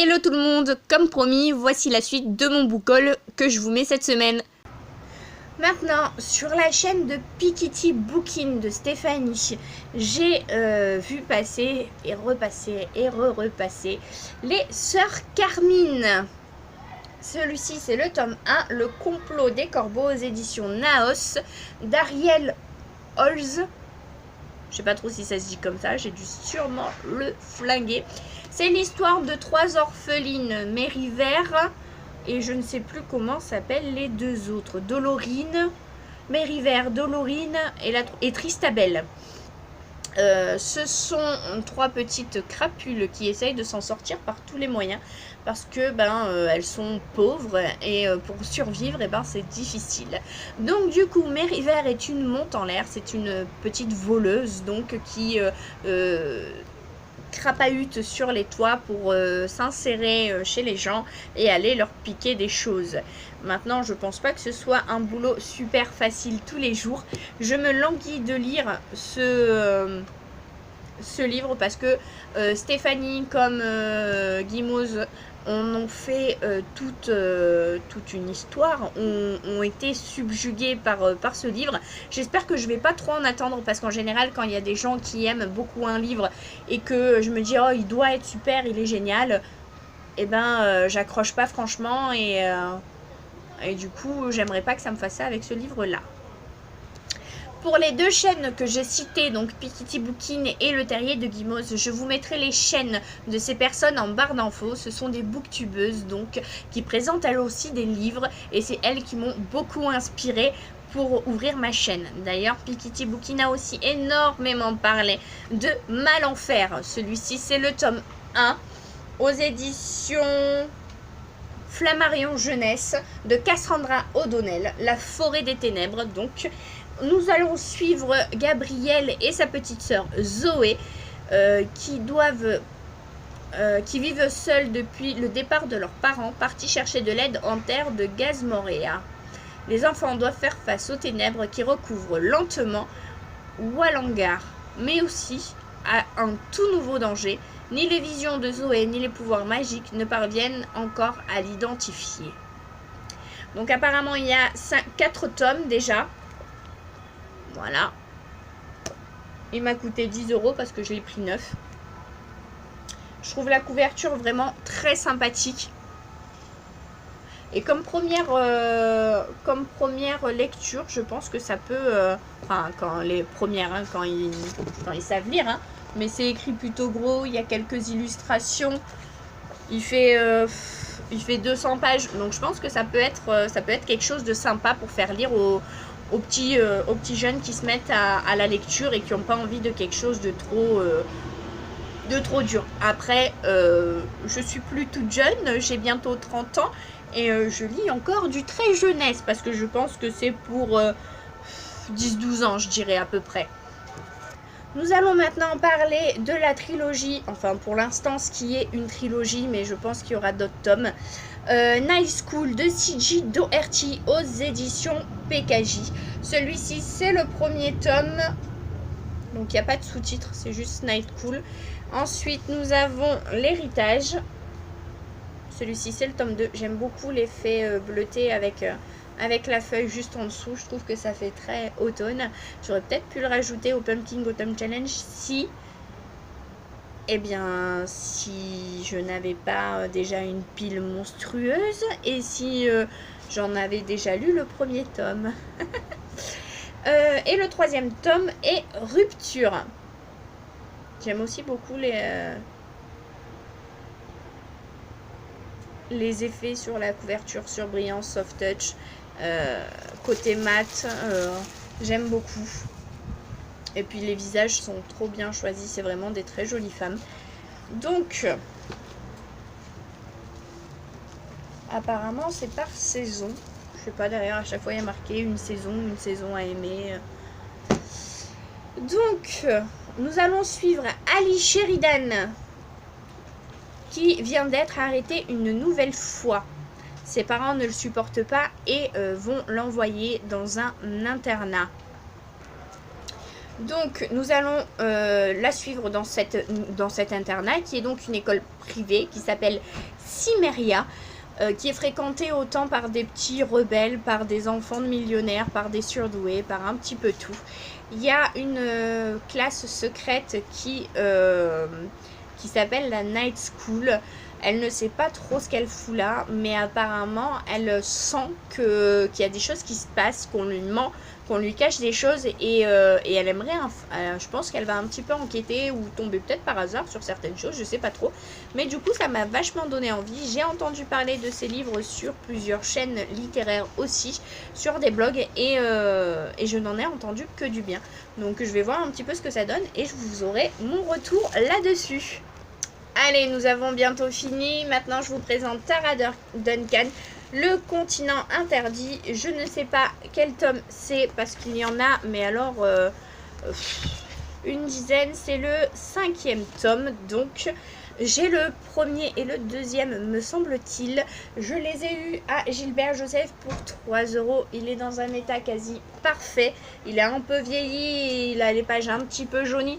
Hello tout le monde, comme promis, voici la suite de mon book haul que je vous mets cette semaine. Maintenant, sur la chaîne de Piketty Bookin de Stéphanie, j'ai vu passer et repasser et repasser les Sœurs Carmine. Celui-ci, c'est le tome 1, Le complot des corbeaux aux éditions Naos, d'Ariel Holz. Je sais pas trop si ça se dit comme ça, j'ai dû sûrement le flinguer. C'est l'histoire de 3 orphelines, Mérivert, et je ne sais plus comment s'appellent les 2 autres. Dolorine, Mérivert, Dolorine et Tristabelle. Ce sont 3 petites crapules qui essayent de s'en sortir par tous les moyens parce que elles sont pauvres et pour survivre c'est difficile. Donc du coup Mérivert est une monte en l'air, c'est une petite voleuse donc qui crapahute sur les toits pour s'insérer chez les gens et aller leur piquer des choses. Maintenant, je pense pas que ce soit un boulot super facile tous les jours. Je me languis de lire ce livre parce que Stéphanie comme Guimauze ont fait toute une histoire, ont été subjugués par ce livre. J'espère que je vais pas trop en attendre parce qu'en général quand il y a des gens qui aiment beaucoup un livre et que je me dis oh il doit être super, il est génial, et j'accroche pas franchement et du coup j'aimerais pas que ça me fasse ça avec ce livre là. Pour les 2 chaînes que j'ai citées, donc Piketty Bookin et Le Terrier de Guimauze, je vous mettrai les chaînes de ces personnes en barre d'infos. Ce sont des booktubeuses donc qui présentent elles aussi des livres et c'est elles qui m'ont beaucoup inspirée pour ouvrir ma chaîne. D'ailleurs, Piketty Bookin a aussi énormément parlé de Malenfer. Celui-ci, c'est le tome 1 aux éditions Flammarion Jeunesse de Cassandra O'Donnell, La forêt des ténèbres. Donc, nous allons suivre Gabrielle et sa petite sœur Zoé qui vivent seules depuis le départ de leurs parents partis chercher de l'aide en terre de Gazmoréa. Les enfants doivent faire face aux ténèbres qui recouvrent lentement Wallangar, mais aussi à un tout nouveau danger. Ni les visions de Zoé ni les pouvoirs magiques ne parviennent encore à l'identifier. Donc apparemment il y a 4 tomes déjà. Voilà. Il m'a coûté 10 € parce que je l'ai pris 9. Je trouve la couverture vraiment très sympathique. Et comme première lecture, je pense que ça peut... quand les premières, quand ils savent lire. Mais c'est écrit plutôt gros, il y a quelques illustrations. Il fait 200 pages. Donc je pense que ça peut être quelque chose de sympa pour faire lire aux petits jeunes qui se mettent à la lecture et qui n'ont pas envie de quelque chose de trop dur. Après, je suis plus toute jeune, j'ai bientôt 30 ans et je lis encore du très jeunesse parce que je pense que c'est pour 10-12 ans, je dirais à peu près. Nous allons maintenant parler de la trilogie, enfin pour l'instant ce qui est une trilogie, mais je pense qu'il y aura d'autres tomes. Night School de C.J. Doherty aux éditions PKJ. Celui-ci c'est le premier tome, donc il n'y a pas de sous-titres, c'est juste Night School. Ensuite nous avons L'Héritage. Celui-ci c'est le tome 2. J'aime beaucoup l'effet bleuté avec la feuille juste en dessous. Je trouve que ça fait très automne. J'aurais peut-être pu le rajouter au Pumpkin Autumn Challenge si je n'avais pas déjà une pile monstrueuse et si j'en avais déjà lu le premier tome. Et le 3e tome est Rupture. J'aime aussi beaucoup les effets sur la couverture, sur brillance, soft touch, côté mat, j'aime beaucoup. Et puis les visages sont trop bien choisis, c'est vraiment des très jolies femmes. Donc, apparemment c'est par saison. Je sais pas, derrière à chaque fois il y a marqué une saison à aimer. Donc, nous allons suivre Ali Sheridan qui vient d'être arrêté une nouvelle fois. Ses parents ne le supportent pas et vont l'envoyer dans un internat. Donc nous allons la suivre dans cet internat qui est donc une école privée qui s'appelle Cimmeria, qui est fréquentée autant par des petits rebelles, par des enfants de millionnaires, par des surdoués, par un petit peu tout. Il y a une classe secrète qui s'appelle la Night School. Elle ne sait pas trop ce qu'elle fout là, mais apparemment elle sent qu'il y a des choses qui se passent, qu'on lui ment, qu'on lui cache des choses, et elle aimerait, je pense qu'elle va un petit peu enquêter ou tomber peut-être par hasard sur certaines choses, je sais pas trop. Mais du coup ça m'a vachement donné envie. J'ai entendu parler de ces livres sur plusieurs chaînes littéraires aussi, sur des blogs, et je n'en ai entendu que du bien. Donc je vais voir un petit peu ce que ça donne et je vous aurai mon retour là-dessus. Allez, nous avons bientôt fini. Maintenant, je vous présente Tara Duncan, le continent interdit. Je ne sais pas quel tome c'est parce qu'il y en a, mais alors une dizaine. C'est le 5e tome. Donc, j'ai le premier et le deuxième, me semble-t-il. Je les ai eus à Gilbert Joseph pour 3 €. Il est dans un état quasi parfait. Il est un peu vieilli, il a les pages un petit peu jaunies.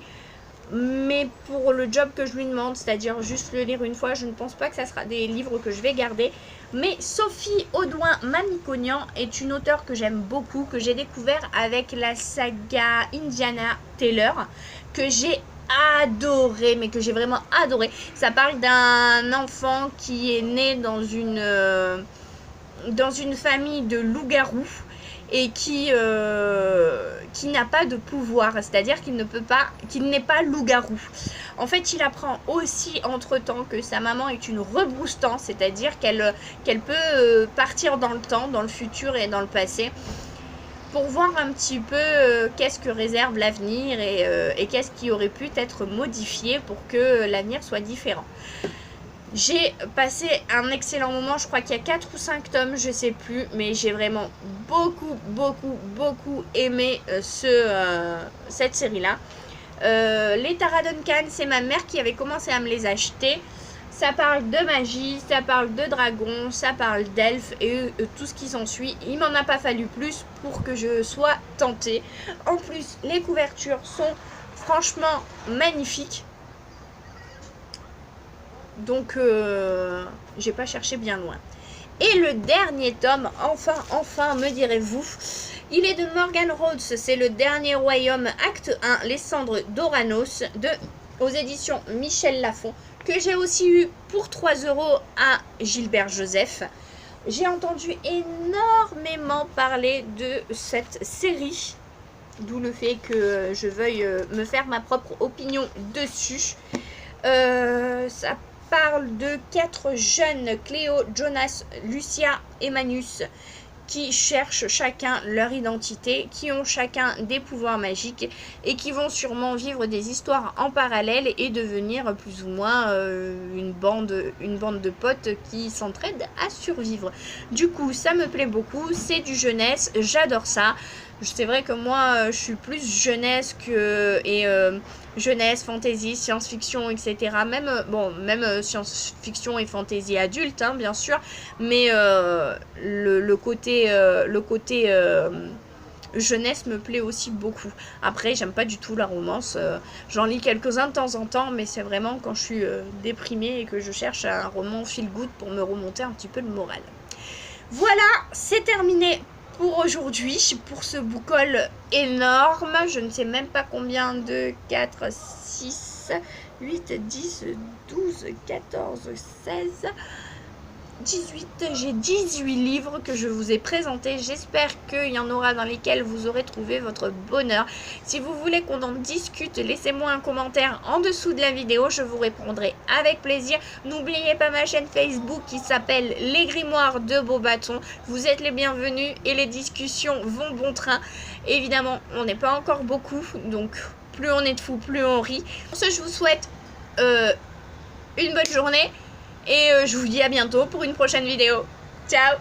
Mais pour le job que je lui demande, c'est-à-dire juste le lire une fois, je ne pense pas que ça sera des livres que je vais garder. Mais Sophie Audouin-Mamikonian est une auteure que j'aime beaucoup, que j'ai découvert avec la saga Indiana Taylor, que j'ai adoré, mais que j'ai vraiment adoré. Ça parle d'un enfant qui est né dans une famille de loups-garous et qui n'a pas de pouvoir, c'est-à-dire qu'il n'est pas loup-garou. En fait, il apprend aussi entre-temps que sa maman est une rebroustan, c'est-à-dire qu'elle peut partir dans le temps, dans le futur et dans le passé, pour voir un petit peu qu'est-ce que réserve l'avenir et qu'est-ce qui aurait pu être modifié pour que l'avenir soit différent. J'ai passé un excellent moment, je crois qu'il y a 4 ou 5 tomes, je sais plus, mais j'ai vraiment beaucoup aimé cette série-là. Les Tara Duncan, c'est ma mère qui avait commencé à me les acheter. Ça parle de magie, ça parle de dragons, ça parle d'elfes et tout ce qui s'ensuit. Il m'en a pas fallu plus pour que je sois tentée. En plus, les couvertures sont franchement magnifiques. Donc, j'ai pas cherché bien loin. Et le dernier tome, enfin, me direz-vous, il est de Morgan Rhodes, c'est le dernier royaume, acte 1, les cendres d'Oranos, aux éditions Michel Lafon, que j'ai aussi eu pour 3 € à Gilbert Joseph. J'ai entendu énormément parler de cette série, d'où le fait que je veuille me faire ma propre opinion dessus. Ça parle de 4 jeunes, Cléo, Jonas, Lucia et Manus, qui cherchent chacun leur identité, qui ont chacun des pouvoirs magiques et qui vont sûrement vivre des histoires en parallèle et devenir plus ou moins une bande de potes qui s'entraident à survivre. Du coup, ça me plaît beaucoup, c'est du jeunesse, j'adore ça. C'est vrai que moi, je suis plus jeunesse jeunesse, fantasy, science-fiction, etc. Même science-fiction et fantasy adulte, hein, bien sûr. Mais le côté jeunesse me plaît aussi beaucoup. Après, j'aime pas du tout la romance. J'en lis quelques-uns de temps en temps, mais c'est vraiment quand je suis déprimée et que je cherche un roman feel good pour me remonter un petit peu le moral. Voilà, c'est terminé pour aujourd'hui, pour ce book haul énorme. Je ne sais même pas combien, 2, 4, 6, 8, 10, 12, 14, 16... 18, j'ai 18 livres que je vous ai présentés. J'espère qu'il y en aura dans lesquels vous aurez trouvé votre bonheur. Si vous voulez qu'on en discute, laissez-moi un commentaire en dessous de la vidéo. Je vous répondrai avec plaisir. N'oubliez pas ma chaîne Facebook qui s'appelle Les Grimoires de Beaubaton. Vous êtes les bienvenus et les discussions vont bon train. Évidemment, on n'est pas encore beaucoup, donc plus on est de fous, plus on rit. Pour ce, je vous souhaite une bonne journée. Et je vous dis à bientôt pour une prochaine vidéo. Ciao!